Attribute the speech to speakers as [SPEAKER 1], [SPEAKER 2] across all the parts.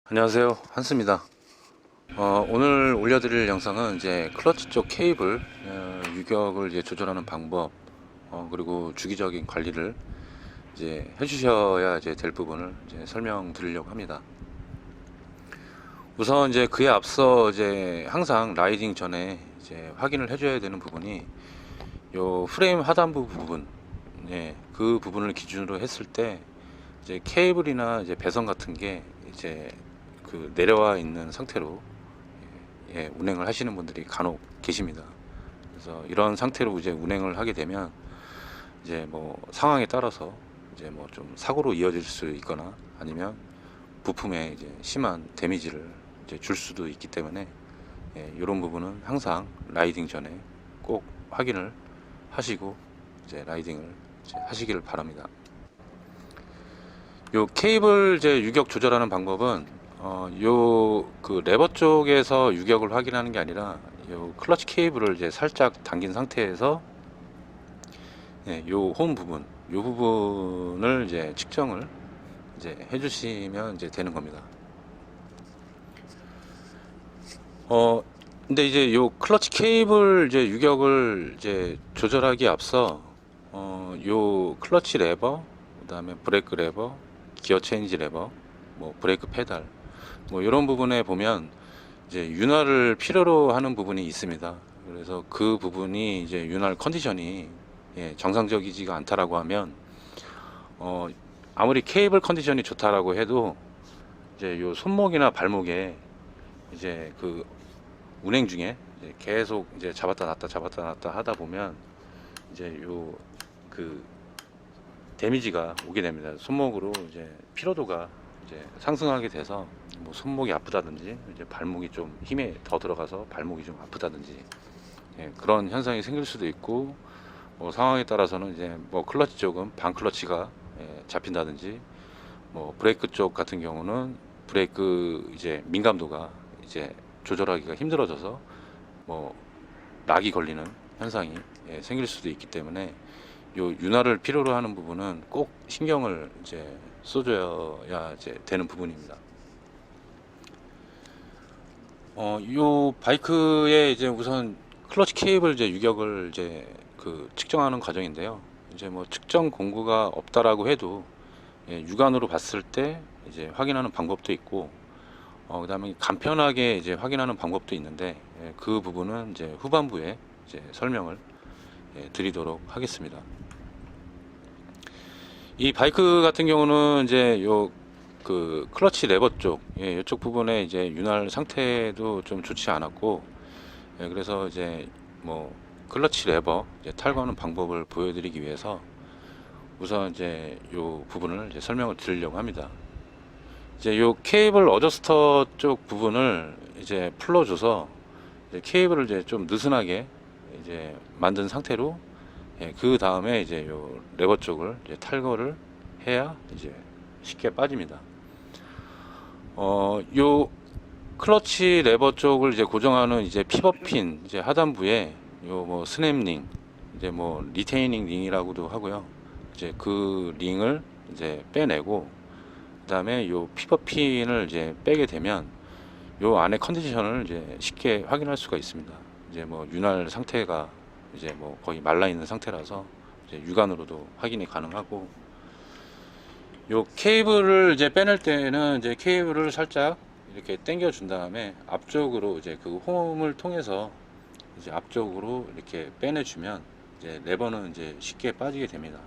[SPEAKER 1] 안녕하세요, 한스입니다. 오늘 올려드릴 영상은 이제 클러치 쪽 케이블 유격을 이제 조절하는 방법, 그리고 주기적인 관리를 이제 해주셔야 이제 될 부분을 이제 설명드리려고 합니다. 우선 이제 그에 앞서 이제 항상 라이딩 전에 이제 확인을 해줘야 되는 부분이 요 프레임 하단부 부분, 그 부분을 기준으로 했을 때 이제 케이블이나 이제 배선 같은 게 이제 그 내려와 있는 상태로 운행을 하시는 분들이 간혹 계십니다. 그래서 이런 상태로 이제 운행을 하게 되면 이제 뭐 상황에 따라서 이제 뭐 좀 사고로 이어질 수 있거나 아니면 부품에 이제 심한 데미지를 이제 줄 수도 있기 때문에 이런 부분은 항상 라이딩 전에 꼭 확인을 하시고 이제 라이딩을 이제 하시기를 바랍니다. 요 케이블 이제 유격 조절하는 방법은 요 그 레버 쪽에서 유격을 확인하는 게 아니라 요 클러치 케이블을 이제 살짝 당긴 상태에서 요 홈 부분, 요 부분을 이제 측정을 이제 해주시면 이제 되는 겁니다. 근데 이제 요 클러치 케이블 이제 유격을 이제 조절하기 앞서 요 클러치 레버, 그다음에 브레이크 레버, 기어 체인지 레버, 뭐 브레이크 페달, 뭐 이런 부분에 보면 이제 윤활을 필요로 하는 부분이 있습니다. 그래서 그 부분이 이제 윤활 컨디션이 정상적이지가 않다라고 하면 아무리 케이블 컨디션이 좋다라고 해도 이제 요 손목이나 발목에 이제 그 운행 중에 이제 계속 이제 잡았다 놨다 하다 보면 이제 요 그 데미지가 오게 됩니다. 손목으로 이제 피로도가 이제 상승하게 돼서 뭐 손목이 아프다든지 이제 발목이 좀 힘에 더 들어가서 발목이 좀 아프다든지 그런 현상이 생길 수도 있고, 뭐 상황에 따라서는 이제 뭐 클러치 쪽은 반 클러치가 잡힌다든지, 뭐 브레이크 쪽 같은 경우는 브레이크 이제 민감도가 이제 조절하기가 힘들어져서 뭐 락이 걸리는 현상이 생길 수도 있기 때문에 요 윤활을 필요로 하는 부분은 꼭 신경을 이제 써줘야 이제 되는 부분입니다. 요 바이크의 이제 우선 클러치 케이블 이제 유격을 이제 그 측정하는 과정인데요. 이제 뭐 측정 공구가 없다라고 해도 육안으로 봤을 때 이제 확인하는 방법도 있고, 그다음에 간편하게 이제 확인하는 방법도 있는데, 그 부분은 이제 후반부에 이제 설명을 드리도록 하겠습니다. 이 바이크 같은 경우는 이제 요 그 클러치 레버 쪽, 이쪽 부분에 이제 윤활 상태도 좀 좋지 않았고, 그래서 이제 뭐 클러치 레버 이제 탈거하는 방법을 보여드리기 위해서 우선 이제 요 부분을 이제 설명을 드리려고 합니다. 이제 요 케이블 어저스터 쪽 부분을 이제 풀어줘서 이제 케이블을 이제 좀 느슨하게 이제 만든 상태로, 그 다음에 이제 요 레버 쪽을 이제 탈거를 해야 이제 쉽게 빠집니다. 요 클러치 레버 쪽을 이제 고정하는 이제 피벗핀 이제 하단부에 요 뭐 스냅링, 이제 뭐 리테이닝 링이라고도 하고요. 이제 그 링을 이제 빼내고, 그다음에 요 피벗핀을 이제 빼게 되면 요 안에 컨디션을 이제 쉽게 확인할 수가 있습니다. 이제 뭐 윤활 상태가 이제 뭐 거의 말라 있는 상태라서 이제 육안으로도 확인이 가능하고, 요 케이블을 이제 빼낼 때는 이제 케이블을 살짝 이렇게 당겨 준 다음에 앞쪽으로 이제 그 홈을 통해서 이제 앞쪽으로 이렇게 빼내 주면 이제 레버는 이제 쉽게 빠지게 됩니다.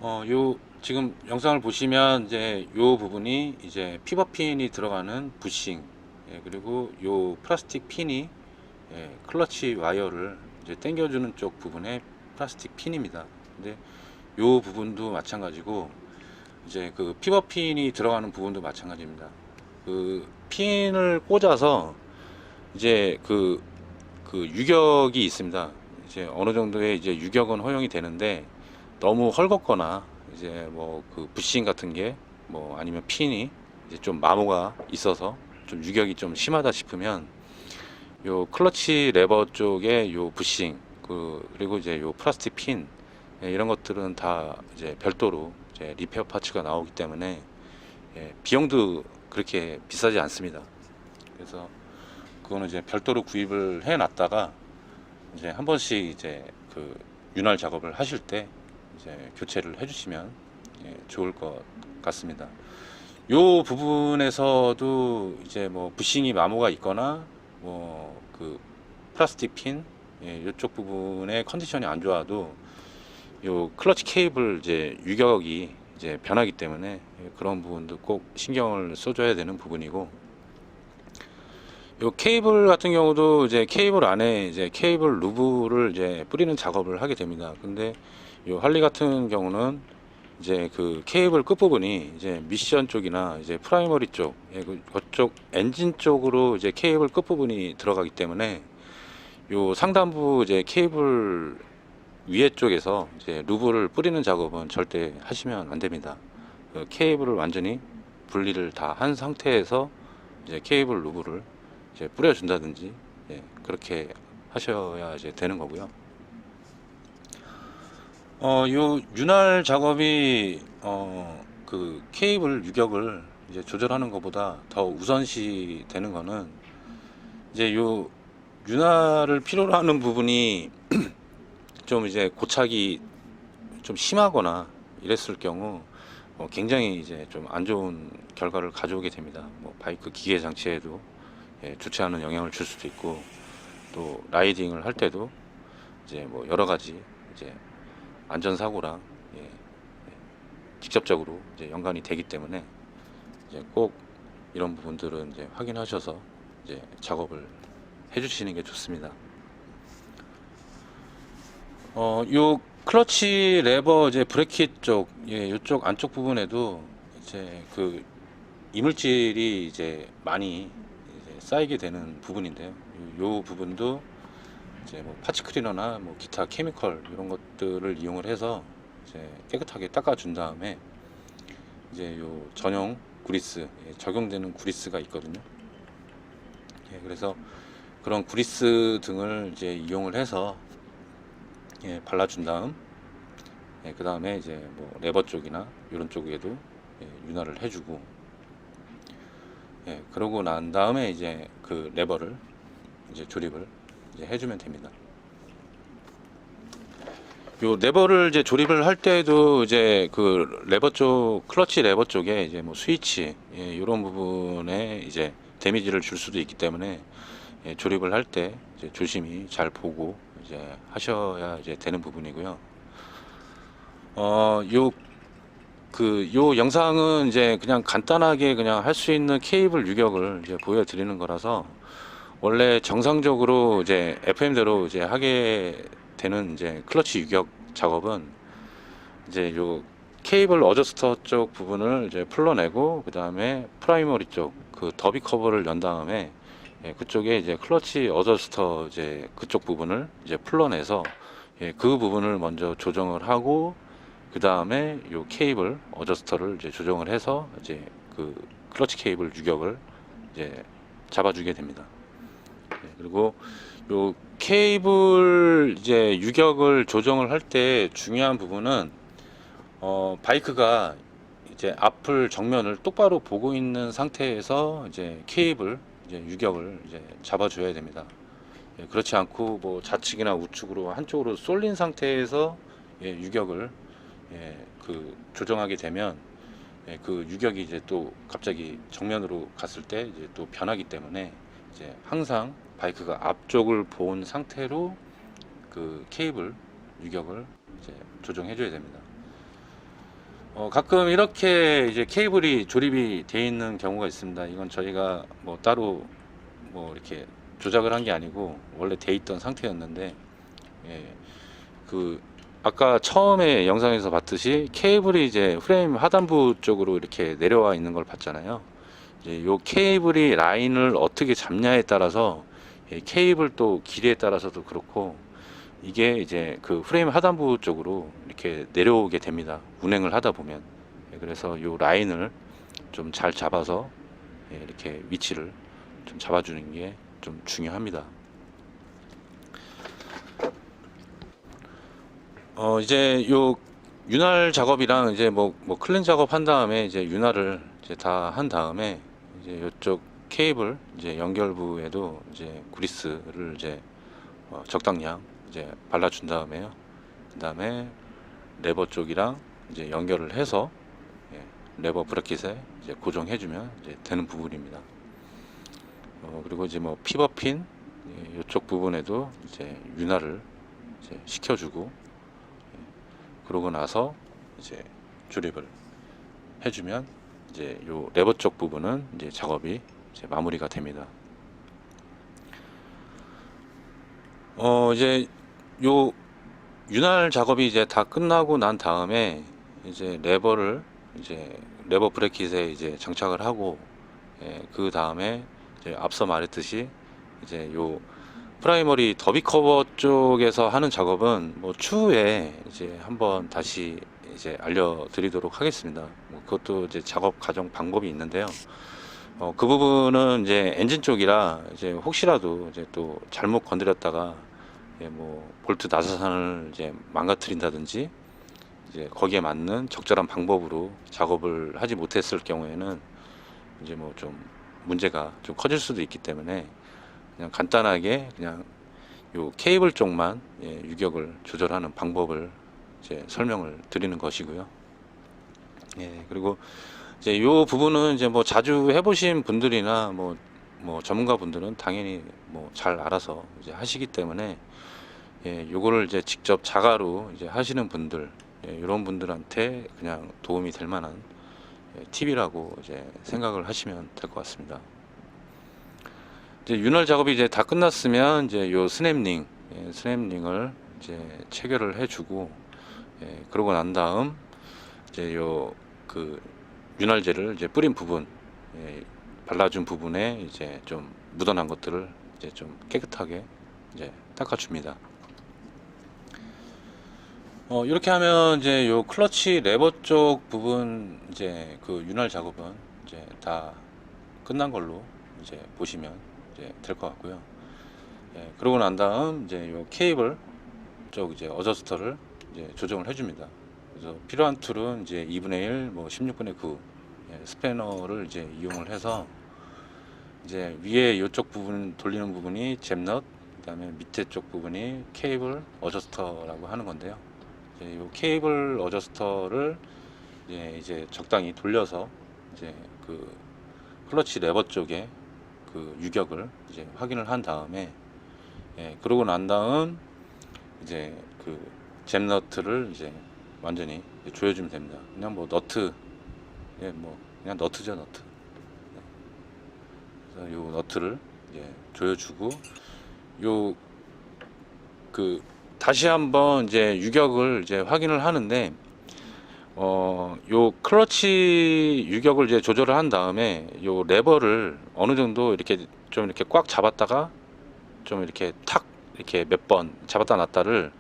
[SPEAKER 1] 요 지금 영상을 보시면 이제 요 부분이 이제 피벗핀이 들어가는 부싱, 그리고 요 플라스틱 핀이 클러치 와이어를 이제 당겨주는 쪽 부분의 플라스틱 핀입니다. 근데 요 부분도 마찬가지고 이제 그 피벗핀이 들어가는 부분도 마찬가지입니다. 그 핀을 꽂아서 이제 그 유격이 있습니다. 이제 어느 정도의 이제 유격은 허용이 되는데, 너무 헐겁거나 이제 뭐 그 부싱 같은 게 뭐 아니면 핀이 이제 좀 마모가 있어서 좀 유격이 좀 심하다 싶으면 요 클러치 레버 쪽에 요 부싱, 그리고 이제 요 플라스틱 핀, 이런 것들은 다 이제 별도로 이제 리페어 파츠가 나오기 때문에 비용도 그렇게 비싸지 않습니다. 그래서 그거는 이제 별도로 구입을 해 놨다가 이제 한 번씩 이제 그 윤활 작업을 하실 때 이제 교체를 해 주시면 좋을 것 같습니다. 요 부분에서도 이제 뭐 부싱이 마모가 있거나 뭐 그 플라스틱 핀 이쪽 부분의 컨디션이 안 좋아도 요 클러치 케이블 이제 유격이 이제 변하기 때문에 그런 부분도 꼭 신경을 써줘야 되는 부분이고, 요 케이블 같은 경우도 이제 케이블 안에 이제 케이블 루브를 이제 뿌리는 작업을 하게 됩니다. 근데 요 할리 같은 경우는 이제 그 케이블 끝부분이 이제 미션 쪽이나 이제 프라이머리 쪽, 그쪽 엔진 쪽으로 이제 케이블 끝부분이 들어가기 때문에 요 상단부 이제 케이블 위에 쪽에서 이제 루브를 뿌리는 작업은 절대 하시면 안 됩니다. 그 케이블을 완전히 분리를 다 한 상태에서 이제 케이블 루브를 이제 뿌려준다든지 그렇게 하셔야 이제 되는 거고요. 요 윤활 작업이 그 케이블 유격을 이제 조절하는 것보다 더 우선시 되는 거는 이제 요 윤활을 필요로 하는 부분이 좀 이제 고착이 좀 심하거나 이랬을 경우 굉장히 이제 좀 안 좋은 결과를 가져오게 됩니다. 뭐 바이크 기계 장치에도 좋지 않은 영향을 줄 수도 있고, 또 라이딩을 할 때도 이제 뭐 여러 가지 이제 안전사고랑 직접적으로 이제 연관이 되기 때문에 이제 꼭 이런 부분들은 이제 확인하셔서 이제 작업을 해주시는 게 좋습니다. 요 클러치 레버 이제 브레이킷 쪽, 이쪽 안쪽 부분에도 이제 그 이물질이 이제 많이 이제 쌓이게 되는 부분인데요. 요 부분도 이제 뭐 파츠 클리너나 뭐 기타 케미컬 이런 것들을 이용을 해서 이제 깨끗하게 닦아준 다음에 이제 요 전용 그리스, 적용되는 그리스가 있거든요. 그래서 그런 그리스 등을 이제 이용을 해서 발라준 다음, 그 다음에 이제 뭐 레버 쪽이나 이런 쪽에도 윤활을 해주고, 그러고 난 다음에 이제 그 레버를 이제 조립을 이제 해주면 됩니다. 요 레버를 이제 조립을 할 때도 이제 그 레버 쪽, 클러치 레버 쪽에 이제 뭐 스위치, 이런 부분에 이제 데미지를 줄 수도 있기 때문에 조립을 할 때 이제 조심히 잘 보고 이제 하셔야 이제 되는 부분이고요. 요 영상은 이제 그냥 간단하게 그냥 할 수 있는 케이블 유격을 이제 보여드리는 거라서, 원래 정상적으로 이제 FM대로 이제 하게 되는 이제 클러치 유격 작업은 이제 요 케이블 어저스터 쪽 부분을 이제 풀러내고, 그 다음에 프라이머리 쪽 그 더비 커버를 연 다음에 그쪽에 이제 클러치 어저스터 이제 그쪽 부분을 이제 풀러내서 그 부분을 먼저 조정을 하고, 그 다음에 요 케이블 어저스터를 이제 조정을 해서 이제 그 클러치 케이블 유격을 이제 잡아주게 됩니다. 그리고 요 케이블 이제 유격을 조정을 할 때 중요한 부분은 바이크가 이제 앞을 정면을 똑바로 보고 있는 상태에서 이제 케이블 이제 유격을 이제 잡아줘야 됩니다. 그렇지 않고 뭐 좌측이나 우측으로 한쪽으로 쏠린 상태에서 유격을 그 조정하게 되면 그 유격이 이제 또 갑자기 정면으로 갔을 때 이제 또 변하기 때문에 이제 항상 바이크가 앞쪽을 본 상태로 그 케이블 유격을 이제 조정해 줘야 됩니다. 가끔 이렇게 이제 케이블이 조립이 되어 있는 경우가 있습니다. 이건 저희가 뭐 따로 뭐 이렇게 조작을 한 게 아니고 원래 돼 있던 상태였는데, 그 아까 처음에 영상에서 봤듯이 케이블이 이제 프레임 하단부 쪽으로 이렇게 내려와 있는 걸 봤잖아요. 이제 요 케이블이 라인을 어떻게 잡냐에 따라서 케이블 또 길이에 따라서도 그렇고, 이게 이제 그 프레임 하단부 쪽으로 이렇게 내려오게 됩니다. 운행을 하다 보면. 그래서 요 라인을 좀 잘 잡아서 이렇게 위치를 좀 잡아주는 게 좀 중요합니다. 이제 요 윤활 작업이랑 이제 뭐 클린 작업 한 다음에 이제 윤활을 이제 다 한 다음에 이제 이쪽 케이블 이제 연결부에도 이제 그리스를 이제 적당량 이제 발라준 다음에요. 그 다음에 레버 쪽이랑 이제 연결을 해서 레버 브래킷에 이제 고정해주면 이제 되는 부분입니다. 그리고 이제 뭐 피버핀 이쪽 부분에도 이제 윤활을 이제 시켜주고 그러고 나서 이제 조립을 해주면 이제 요 레버 쪽 부분은 이제 작업이 이제 마무리가 됩니다. 이제 요 윤활 작업이 이제 다 끝나고 난 다음에 이제 레버 브래킷에 이제 장착을 하고 그 다음에 이제 앞서 말했듯이 이제 요 프라이머리 더비 커버 쪽에서 하는 작업은 뭐 추후에 이제 한번 다시 이제 알려드리도록 하겠습니다. 뭐 그것도 이제 작업 과정 방법이 있는데요. 그 부분은 이제 엔진 쪽이라 이제 혹시라도 이제 또 잘못 건드렸다가 뭐 볼트 나사선을 이제 망가뜨린다든지 이제 거기에 맞는 적절한 방법으로 작업을 하지 못했을 경우에는 이제 뭐 좀 문제가 좀 커질 수도 있기 때문에 그냥 간단하게 그냥 요 케이블 쪽만 유격을 조절하는 방법을 이제 설명을 드리는 것이고요. 그리고 이제 요 부분은 이제 뭐 자주 해보신 분들이나 뭐 전문가 분들은 당연히 뭐 잘 알아서 이제 하시기 때문에 요거를 이제 직접 자가로 이제 하시는 분들 이런 분들한테 그냥 도움이 될 만한 팁이라고 이제 생각을 하시면 될 것 같습니다. 이제 윤활 작업이 이제 다 끝났으면 이제 요 스냅링을 이제 체결을 해주고 그러고 난 다음 이제 요 그 윤활제를 이제 뿌린 부분 발라준 부분에 이제 좀 묻어난 것들을 이제 좀 깨끗하게 이제 닦아줍니다. 이렇게 하면 이제 요 클러치 레버 쪽 부분 이제 그 윤활 작업은 이제 다 끝난 걸로 이제 보시면 이제 될 것 같고요. 그러고 난 다음 이제 요 케이블 쪽 이제 어저스터를 이제 조정을 해줍니다. 그래서 필요한 툴은 이제 2분의 1, 뭐 16분의 9 스패너를 이제 이용을 해서 이제 위에 이쪽 부분 돌리는 부분이 잽넛, 그다음에 밑에 쪽 부분이 케이블 어저스터라고 하는 건데요. 이 케이블 어저스터를 이제 적당히 돌려서 이제 그 클러치 레버 쪽에 그 유격을 이제 확인을 한 다음에 그러고 난 다음 이제 그 잽너트를 이제 완전히 조여주면 됩니다. 그냥 뭐 너트 뭐 그냥 너트죠, 너트. 그래서 요 너트를 이제 조여주고 요 그 다시 한번 이제 유격을 이제 확인을 하는데 요 클러치 유격을 이제 조절을 한 다음에 요 레버를 어느 정도 이렇게 좀 이렇게 꽉 잡았다가 좀 이렇게 탁 이렇게 몇 번 잡았다 놨다를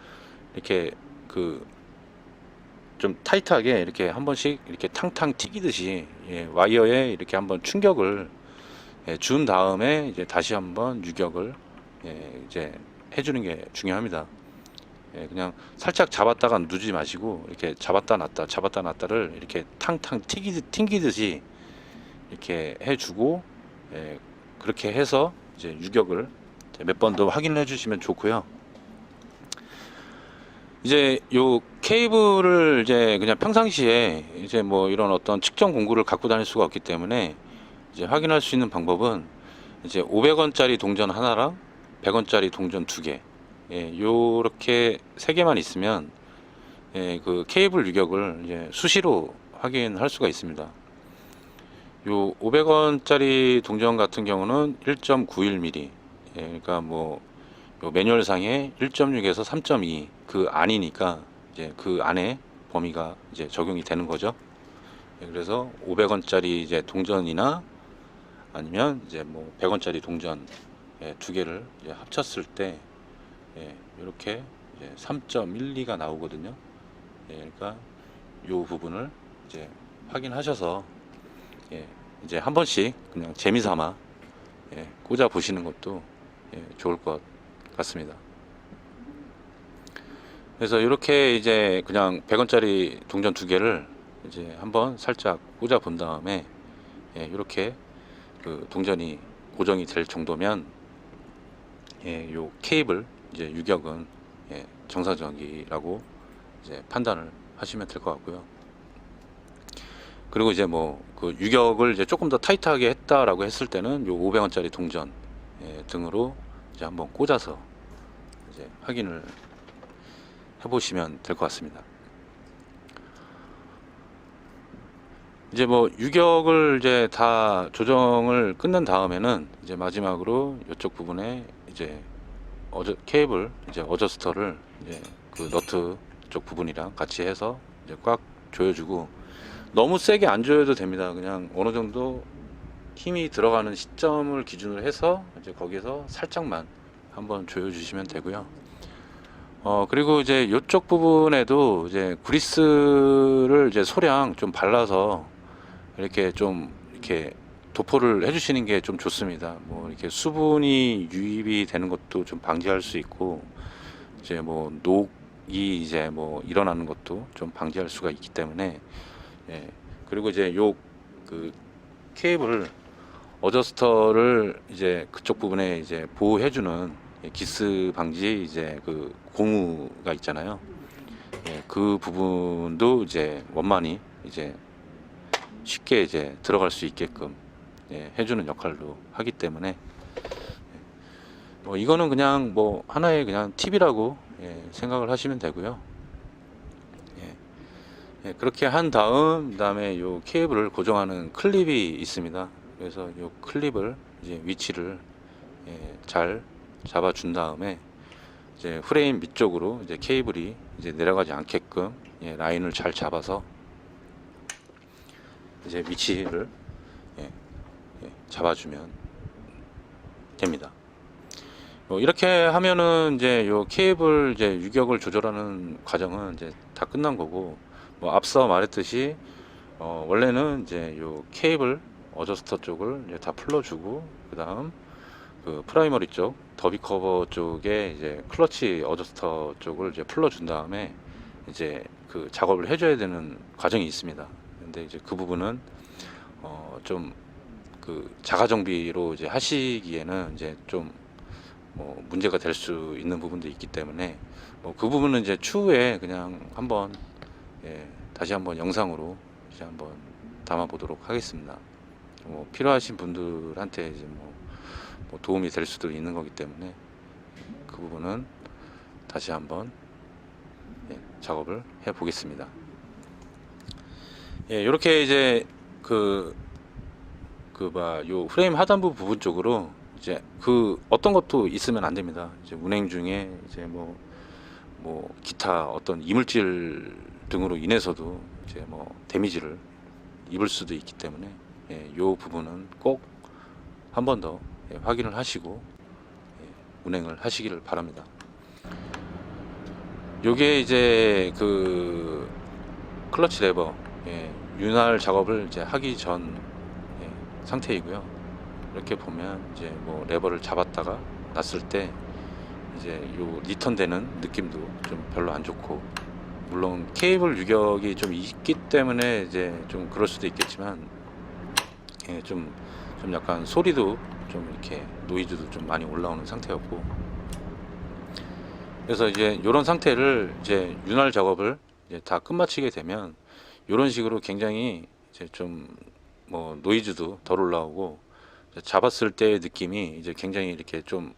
[SPEAKER 1] 이렇게 그 좀 타이트하게 이렇게 한 번씩 이렇게 탕탕 튀기듯이 와이어에 이렇게 한번 충격을 준 다음에 이제 다시 한번 유격을 이제 해주는 게 중요합니다. 그냥 살짝 잡았다가 누지 마시고 이렇게 잡았다 놨다를 이렇게 탕탕 튕기듯이 이렇게 해주고 그렇게 해서 이제 유격을 몇 번 더 확인을 해주시면 좋고요. 이제 요 케이블을 이제 그냥 평상시에 이제 뭐 이런 어떤 측정 공구를 갖고 다닐 수가 없기 때문에 이제 확인할 수 있는 방법은 이제 500원짜리 동전 하나랑 100원짜리 동전 2개 요렇게 3개만 있으면 그 케이블 유격을 이제 수시로 확인할 수가 있습니다. 요 500원짜리 동전 같은 경우는 1.91mm 그러니까 뭐 매뉴얼상에 1.6에서 3.2 그 안이니까 이제 그 안에 범위가 이제 적용이 되는 거죠. 그래서 500원짜리 이제 동전이나 아니면 이제 뭐 100원짜리 동전 2개를 이제 합쳤을 때 이렇게 3.12가 나오거든요. 그러니까 요 부분을 이제 확인하셔서 이제 한 번씩 그냥 재미삼아 꽂아 보시는 것도 좋을 것 같습니다. 그래서 이렇게 이제 그냥 100원짜리 동전 두 개를 이제 한번 살짝 꽂아 본 다음에 이렇게 그 동전이 고정이 될 정도면 요 케이블 이제 유격은 정상적이라고 이제 판단을 하시면 될 것 같고요. 그리고 이제 뭐 그 유격을 이제 조금 더 타이트하게 했다라고 했을 때는 요 500원짜리 동전 등으로 이제 한번 꽂아서 이제 확인을 해보시면 될 것 같습니다. 이제 뭐 유격을 이제 다 조정을 끝낸 다음에는 이제 마지막으로 이쪽 부분에 이제 케이블 이제 어저스터를 이제 그 너트 쪽 부분이랑 같이 해서 이제 꽉 조여주고, 너무 세게 안 조여도 됩니다. 그냥 어느 정도 힘이 들어가는 시점을 기준으로 해서 이제 거기서 살짝만 한번 조여주시면 되고요. 그리고 이제 이쪽 부분에도 이제 그리스를 이제 소량 좀 발라서 이렇게 좀 이렇게 도포를 해주시는 게 좀 좋습니다. 뭐 이렇게 수분이 유입이 되는 것도 좀 방지할 수 있고, 이제 뭐 녹이 이제 뭐 일어나는 것도 좀 방지할 수가 있기 때문에, 그리고 이제 요 그 케이블 어저스터를 이제 그쪽 부분에 이제 보호해주는 기스 방지 이제 그 고무가 있잖아요. 그 부분도 이제 원만히 이제 쉽게 이제 들어갈 수 있게끔 해주는 역할도 하기 때문에, 뭐 이거는 그냥 뭐 하나의 그냥 팁이라고 생각을 하시면 되고요. 그렇게 한 다음에 요 케이블을 고정하는 클립이 있습니다. 그래서 요 클립을 이제 위치를 잘 잡아준 다음에 이제 프레임 밑쪽으로 이제 케이블이 이제 내려가지 않게끔 라인을 잘 잡아서 이제 위치를 잡아주면 됩니다. 이렇게 하면은 이제 요 케이블 이제 유격을 조절하는 과정은 이제 다 끝난 거고, 뭐 앞서 말했듯이 원래는 이제 요 케이블 어저스터 쪽을 이제 다 풀어주고, 그 다음 그 프라이머리 쪽 더비 커버 쪽에 이제 클러치 어저스터 쪽을 이제 풀어준 다음에 이제 그 작업을 해줘야 되는 과정이 있습니다. 근데 이제 그 부분은 좀 그 자가 정비로 이제 하시기에는 이제 좀 뭐 문제가 될 수 있는 부분도 있기 때문에, 뭐 그 부분은 이제 추후에 그냥 한번 다시 한번 영상으로 이제 한번 담아 보도록 하겠습니다. 뭐 필요하신 분들한테 이제 뭐 도움이 될 수도 있는 거기 때문에 그 부분은 다시 한번 작업을 해 보겠습니다. 이렇게 이제 요 프레임 하단부 부분 쪽으로 이제 그 어떤 것도 있으면 안 됩니다. 이제 운행 중에 이제 뭐 기타 어떤 이물질 등으로 인해서도 이제 뭐 데미지를 입을 수도 있기 때문에 요 부분은 꼭 한 번 더 확인을 하시고 운행을 하시기를 바랍니다. 요게 이제 그 클러치 레버 윤활 작업을 이제 하기 전 상태이고요. 이렇게 보면 이제 뭐 레버를 잡았다가 놨을 때 이제 요 리턴 되는 느낌도 좀 별로 안 좋고, 물론 케이블 유격이 좀 있기 때문에 이제 좀 그럴 수도 있겠지만, 좀 약간 소리도 좀 이렇게 노이즈도 좀 많이 올라오는 상태였고, 그래서 이제 이런 상태를 이제 윤활 작업을 이제 다 끝마치게 되면 이런 식으로 굉장히 이제 좀 뭐 노이즈도 덜 올라오고, 잡았을 때의 느낌이 이제 굉장히 이렇게 좀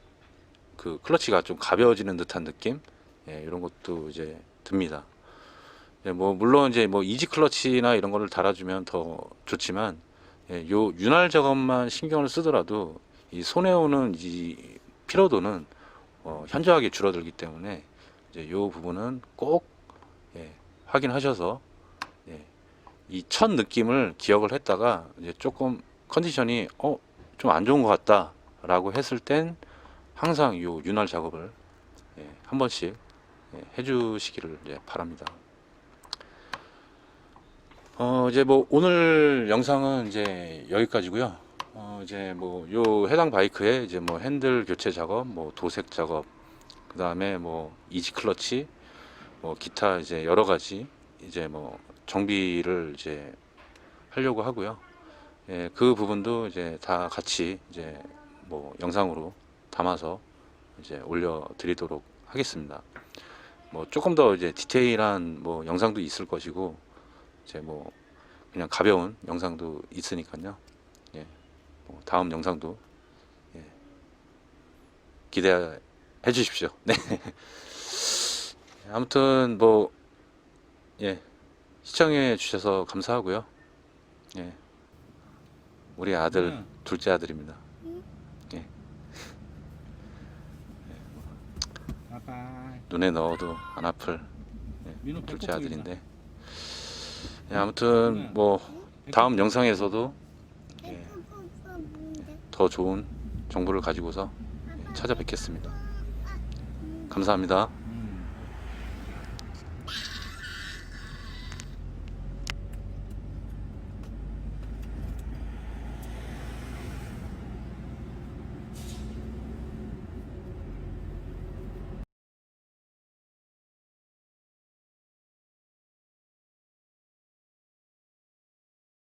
[SPEAKER 1] 그 클러치가 좀 가벼워지는 듯한 느낌, 이런 것도 이제 듭니다. 뭐 물론 이제 뭐 이지 클러치나 이런 거를 달아주면 더 좋지만, 요 윤활 작업만 신경을 쓰더라도 이 손에 오는 이 피로도는 현저하게 줄어들기 때문에 이제 요 부분은 꼭 확인하셔서 이 첫 느낌을 기억을 했다가 이제 조금 컨디션이 좀 안 좋은 것 같다 라고 했을 땐 항상 요 윤활 작업을 한 번씩 해주시기를 바랍니다. 이제 뭐 오늘 영상은 이제 여기까지고요. 이제 뭐 요 해당 바이크에 이제 뭐 핸들 교체 작업, 뭐 도색 작업, 그 다음에 뭐 이지 클러치, 뭐 기타 이제 여러 가지 이제 뭐 정비를 이제 하려고 하고요. 예, 그 부분도 이제 다 같이 이제 뭐 영상으로 담아서 이제 올려드리도록 하겠습니다. 뭐 조금 더 이제 디테일한 뭐 영상도 있을 것이고 이제 뭐 그냥 가벼운 영상도 있으니까요. 예, 뭐 다음 영상도 예, 기대해 주십시오. 네. 아무튼 뭐 예, 시청해 주셔서 감사하고요. 예, 우리 아들 둘째 아들입니다. 예,
[SPEAKER 2] 아빠.
[SPEAKER 1] 눈에 넣어도 안 아플
[SPEAKER 2] 민호
[SPEAKER 1] 둘째
[SPEAKER 2] 배꼽
[SPEAKER 1] 아들인데 예, 아무튼 뭐 다음 영상에서도 예, 더 좋은 정보를 가지고서 찾아뵙겠습니다. 감사합니다.